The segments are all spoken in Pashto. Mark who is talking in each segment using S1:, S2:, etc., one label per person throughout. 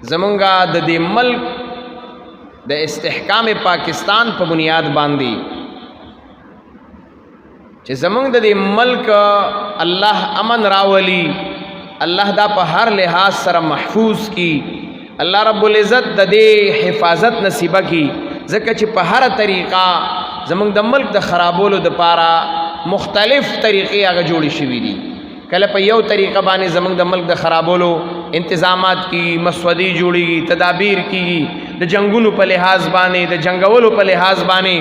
S1: زمونږه د دې ملک د استحکام پاکستان په بنیاد باندې چې زمونږ د دې ملک الله امن راولي، الله دا په هر لحاظ سره محفوظ کی، الله رب العزت د دې حفاظت نصیبه کی، ځکه چې په هر طریقه زمونږ د ملک د خرابولو د پاره مختلف طریقې هغه جوړې شوي دي. کله په یو طریقه باندې زمونږ د ملک د خرابولو انتظامات کی، مسودې جوړېږي، تدابیر کیږي، د جنگونو په لحاظ باندې، د جنگولو په لحاظ باندې.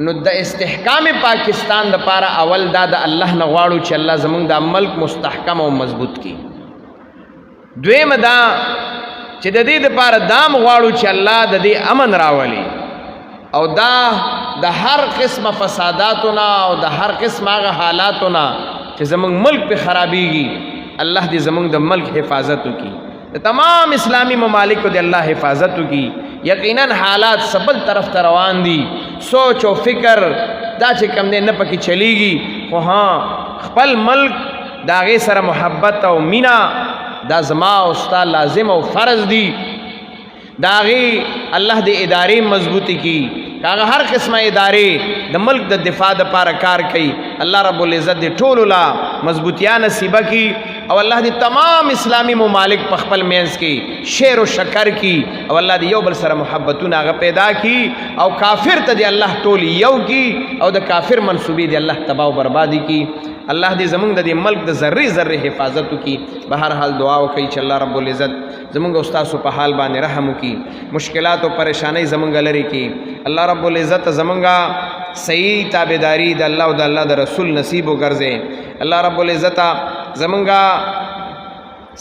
S1: نو د استحکام پاکستان د پاره اول دا د الله نه غواړو چې الله زمونږ د ملک مستحکم او مضبوط کی. دویم دا چې د دې د پاره دام غواړو چې الله د دې امن راولي او دا د هر قسمه فساداتونه او د هر قسمه هغه حالاتونه چې زمونږ ملک په خرابېږي، الله دې زمونږ د ملک حفاظت وکړي، د تمام اسلامی ممالکو د الله حفاظت وکړي. یقیناً حالات سبل طرف ته روان دي، سوچ او فکر دا چې کم دی نه پکې چلیږي، خو ها خپل ملک د هغې سره محبت او مینا دا زما او ستا لازم او فرض دي. د هغې الله د ادارې مضبوطی کی، هغه هر قسمه ادارې د ملک د دفاع دپاره کار کوي، الله رب العزت دې ټولو لا مضبوطیا نصیبه کی او الله دې تمام اسلامی ممالک په خپل منځ کې شعر و شکر کی او الله دې یو بل سره محبتونه هغه پیدا کی او کافر ته دې الله ټول یو کی او د کافر منصوبې دې الله تباہ و بربادي کی. الله دې زمونږ د دې ملک د ذرې ذرې حفاظت وکړي. به هر حال دعا وکړئ چې الله رب العزت زمونږ او ستاسو په حال باندې رحم وکړي، مشکلات او پریشانۍ زمونږ لرې کړي. الله رب العزت زمونږ صحیح تابعداري د الله او د الله د رسول نصیب وګرځي. الله رب العزت زمونږ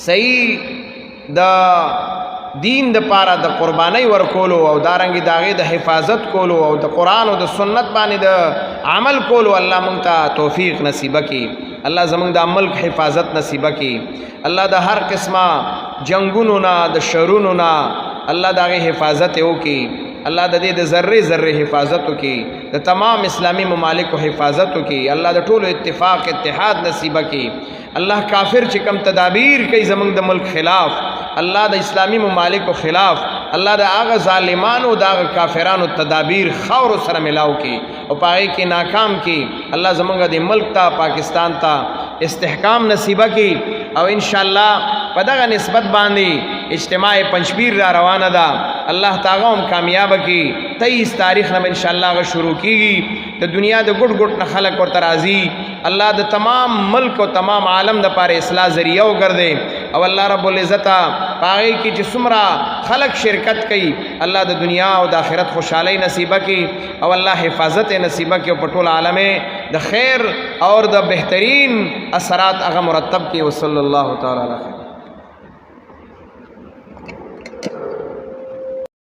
S1: صحیح د دین د پاره د قربانۍ ورکولو او دارنګي د هغې د حفاظت کولو او د قرآن او د سنت باندې د عمل کولو الله مونږ ته توفیق نصیبه کړي. الله زمونږ د ملک حفاظت نصیبه کړي. الله د هر قسمه جنگونو نه، د شرونو نه الله د هغې حفاظت وکړي. الله د دې د ذرې ذرې حفاظت وکړي، د تمام اسلامی ممالکو حفاظت وکړي. الله د ټولو اتفاق اتحاد نصیبه کړي. الله کافر چې کم تدابیر کوي زمونږ د ملک خلاف، الله د اسلامی ممالکو خلاف، الله د هغه ظالمانو د هغه کافرانو تدابیر خاورو سره ملاو کی او په هغې کې ناکام کی. الله زمونږ د ملک ته پاکستان ته استحکام نصیبه کی او انشاءالله په دغه نسبت باندې اجتماع پنجپیر را روانه ده. الله تعالی هم کامیاب کی. 23 تاریخ نه انشاءالله هغه شروع کیږي. د دنیا د ګډ ګډ نه خلک ورته راځي. الله د تمام ملک او تمام عالم د پاره اصلاح ذریعہ وګرځي او الله رب العزت پاغي کې چې څومره خلق شرکت کوي، الله د دنیا او د آخرت خوشحالي نصیبه کی او الله حفاظت نصیبه کی او په ټول عالم د خیر اور د بهترین اثرات هغه مرتب کی. وصلی الله تعالی علیه